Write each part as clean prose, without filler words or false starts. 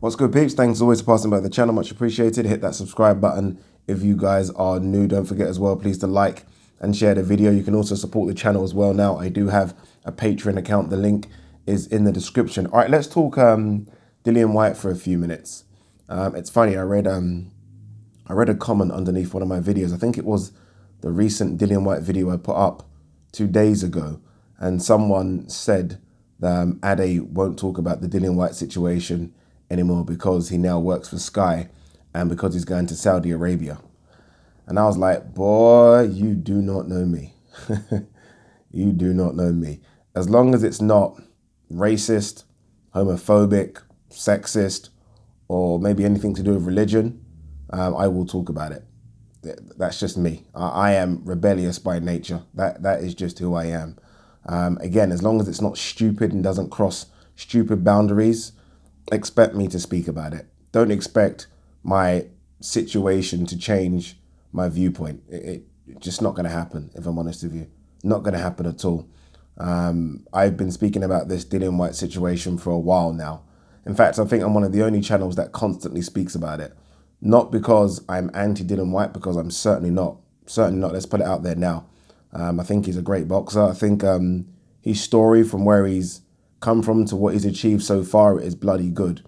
What's good, peeps? Thanks always for passing by the channel. Much appreciated. Hit that subscribe button if you guys are new. Don't forget as well, please, to like and share the video. You can also support the channel as well. Now, I do have a Patreon account. The link is in the description. All right, let's talk Dillian Whyte for a few minutes. It's funny. I read a comment underneath one of my videos. I think it was the recent Dillian Whyte video I put up 2 days ago, and someone said that Ade won't talk about the Dillian Whyte situation anymore because he now works for Sky and because he's going to Saudi Arabia. And I was like, boy, you do not know me. You do not know me. As long as it's not racist, homophobic, sexist, or maybe anything to do with religion, I will talk about it. That's just me. I am rebellious by nature. That is just who I am. Again, as long as it's not stupid and doesn't cross stupid boundaries, expect me to speak about it. Don't expect my situation to change my viewpoint. It's just not going to happen, if I'm honest with you. Not going to happen at all. I've been speaking about this Dillian Whyte situation for a while now. In fact, I think I'm one of the only channels that constantly speaks about it. Not because I'm anti-Dillian Whyte, because I'm certainly not. Certainly not. Let's put it out there now. I think he's a great boxer. I think his story from where he's come from to what he's achieved so far is bloody good.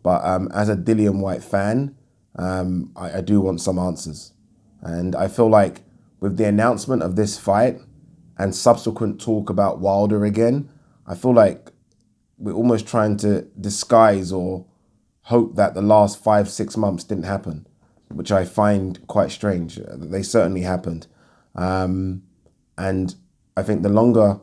But as a Dillian Whyte fan, I do want some answers. And I feel like with the announcement of this fight and subsequent talk about Wilder again, I feel like we're almost trying to disguise or hope that the last 5-6 months didn't happen, which I find quite strange. They certainly happened. And I think the longer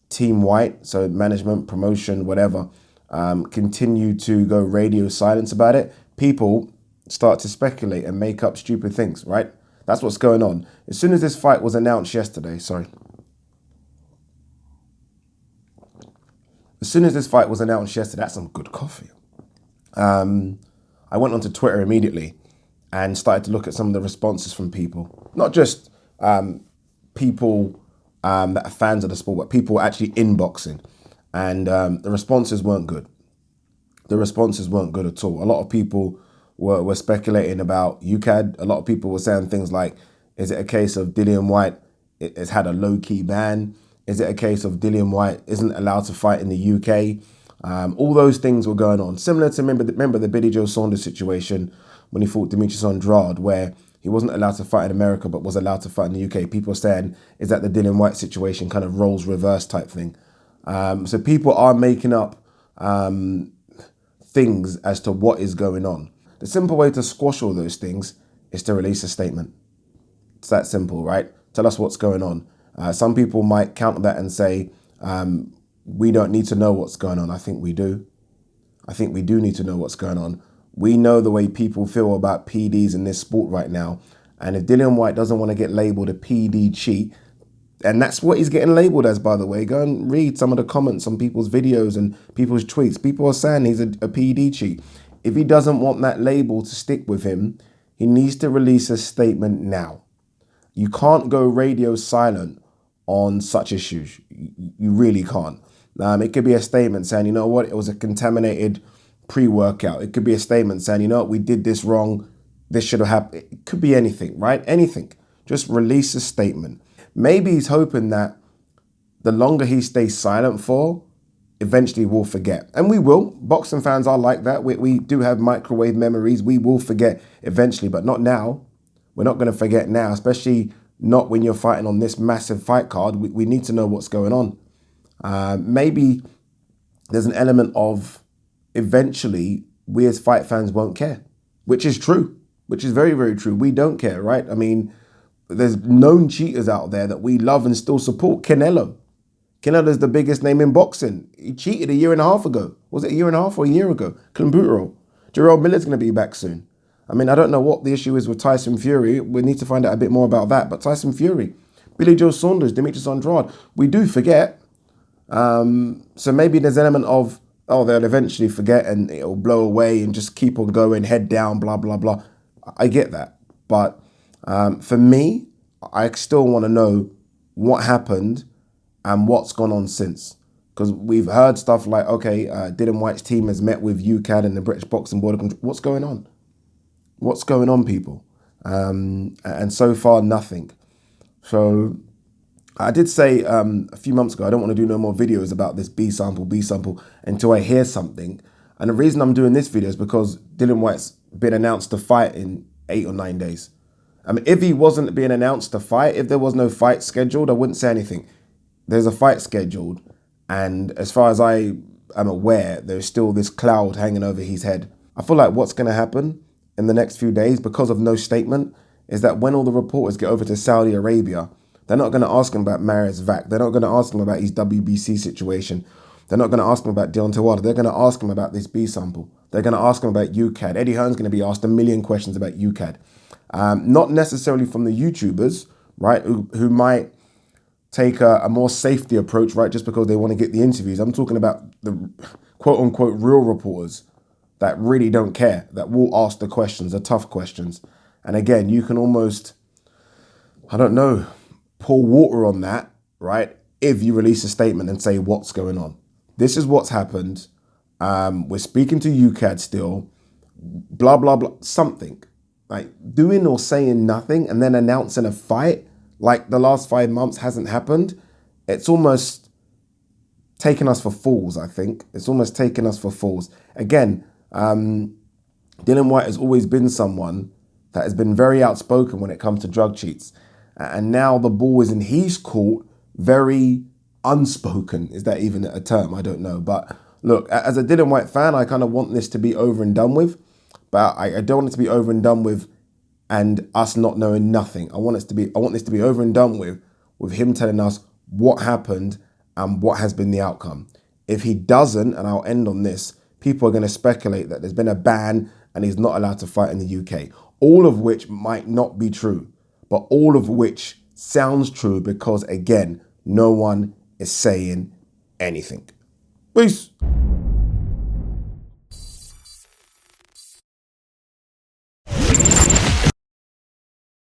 Team Whyte, so management, promotion, whatever, continue to go radio silence about it, people start to speculate and make up stupid things, right? That's what's going on. As soon as this fight was announced yesterday, As soon as this fight was announced yesterday, that's some good coffee. I went onto Twitter immediately and started to look at some of the responses from people. Not just people that are fans of the sport, but people actually in boxing. And the responses weren't good. The responses weren't good at all. A lot of people were speculating about UCAD. A lot of people were saying things like, is it a case of Dillian Whyte has had a low-key ban? Is it a case of Dillian Whyte isn't allowed to fight in the UK? All those things were going on. Similar to, remember the Billy Joe Saunders situation when he fought Demetrius Andrade, where he wasn't allowed to fight in America, but was allowed to fight in the UK. People are saying, is that the Dillian Whyte situation, kind of roles reverse type thing? So people are making up things as to what is going on. The simple way to squash all those things is to release a statement. It's that simple, right? Tell us what's going on. Some people might counter that and say, we don't need to know what's going on. I think we do. I think we do need to know what's going on. We know the way people feel about PDs in this sport right now. And if Dillian Whyte doesn't want to get labeled a PD cheat, and that's what he's getting labeled as, by the way. Go and read some of the comments on people's videos and people's tweets. People are saying he's a PD cheat. If he doesn't want that label to stick with him, he needs to release a statement now. You can't go radio silent on such issues. You really can't. It could be a statement saying, you know what, it was a contaminated pre-workout. It could be a statement saying, you know what, we did this wrong. This should have happened. It could be anything, right? Anything. Just release a statement. Maybe he's hoping that the longer he stays silent for, eventually we'll forget. And we will. Boxing fans are like that. We do have microwave memories. We will forget eventually, but not now. We're not going to forget now, especially not when you're fighting on this massive fight card. We need to know what's going on. Maybe there's an element of eventually we as fight fans won't care, which is true, which is very, very true. We don't care, right? I mean, there's known cheaters out there that we love and still support. Canelo. Canelo's the biggest name in boxing. He cheated a year and a half ago. Was it a year and a half or a year ago? Clenbuterol. Jarrell Miller's going to be back soon. I mean, I don't know what the issue is with Tyson Fury. We need to find out a bit more about that. But Tyson Fury, Billy Joe Saunders, Demetrius Andrade, we do forget. So maybe there's an element of, oh, they'll eventually forget and it'll blow away and just keep on going, head down, blah, blah, blah. I get that. But for me, I still want to know what happened and what's gone on since. Because we've heard stuff like, okay, Dillian Whyte's team has met with UCAD and the British Boxing Board of Control. What's going on? What's going on, people? And so far, nothing. So I did say a few months ago, I don't want to do no more videos about this B sample until I hear something. And the reason I'm doing this video is because Dillian Whyte's been announced to fight in 8 or 9 days. I mean, if he wasn't being announced to fight, if there was no fight scheduled, I wouldn't say anything. There's a fight scheduled. And as far as I am aware, there's still this cloud hanging over his head. I feel like what's going to happen in the next few days, because of no statement, is that when all the reporters get over to Saudi Arabia, they're not going to ask him about Marius Vac. They're not going to ask him about his WBC situation. They're not going to ask him about Deontay Wilder. They're going to ask him about this B sample. They're going to ask him about UCAD. Eddie Hearn's going to be asked a million questions about UCAD. Not necessarily from the YouTubers, right, who might take a more safety approach, right, just because they want to get the interviews. I'm talking about the quote-unquote real reporters that really don't care, that will ask the questions, the tough questions. And again, you can almost, I don't know, pour water on that, right, if you release a statement and say what's going on. This is what's happened. We're speaking to UCAD still, blah, blah, blah, something. Like doing or saying nothing and then announcing a fight like the last 5 months hasn't happened. It's almost taken us for fools, I think. It's almost taken us for fools. Again, Dillian Whyte has always been someone that has been very outspoken when it comes to drug cheats. And now the ball is in his court, very unspoken. Is that even a term? I don't know. But look, as a Dillian Whyte fan, I kind of want this to be over and done with. But I don't want it to be over and done with and us not knowing nothing. I want this to be over and done with him telling us what happened and what has been the outcome. If he doesn't, and I'll end on this, people are going to speculate that there's been a ban and he's not allowed to fight in the UK. All of which might not be true, but all of which sounds true because, again, no one is saying anything. Peace.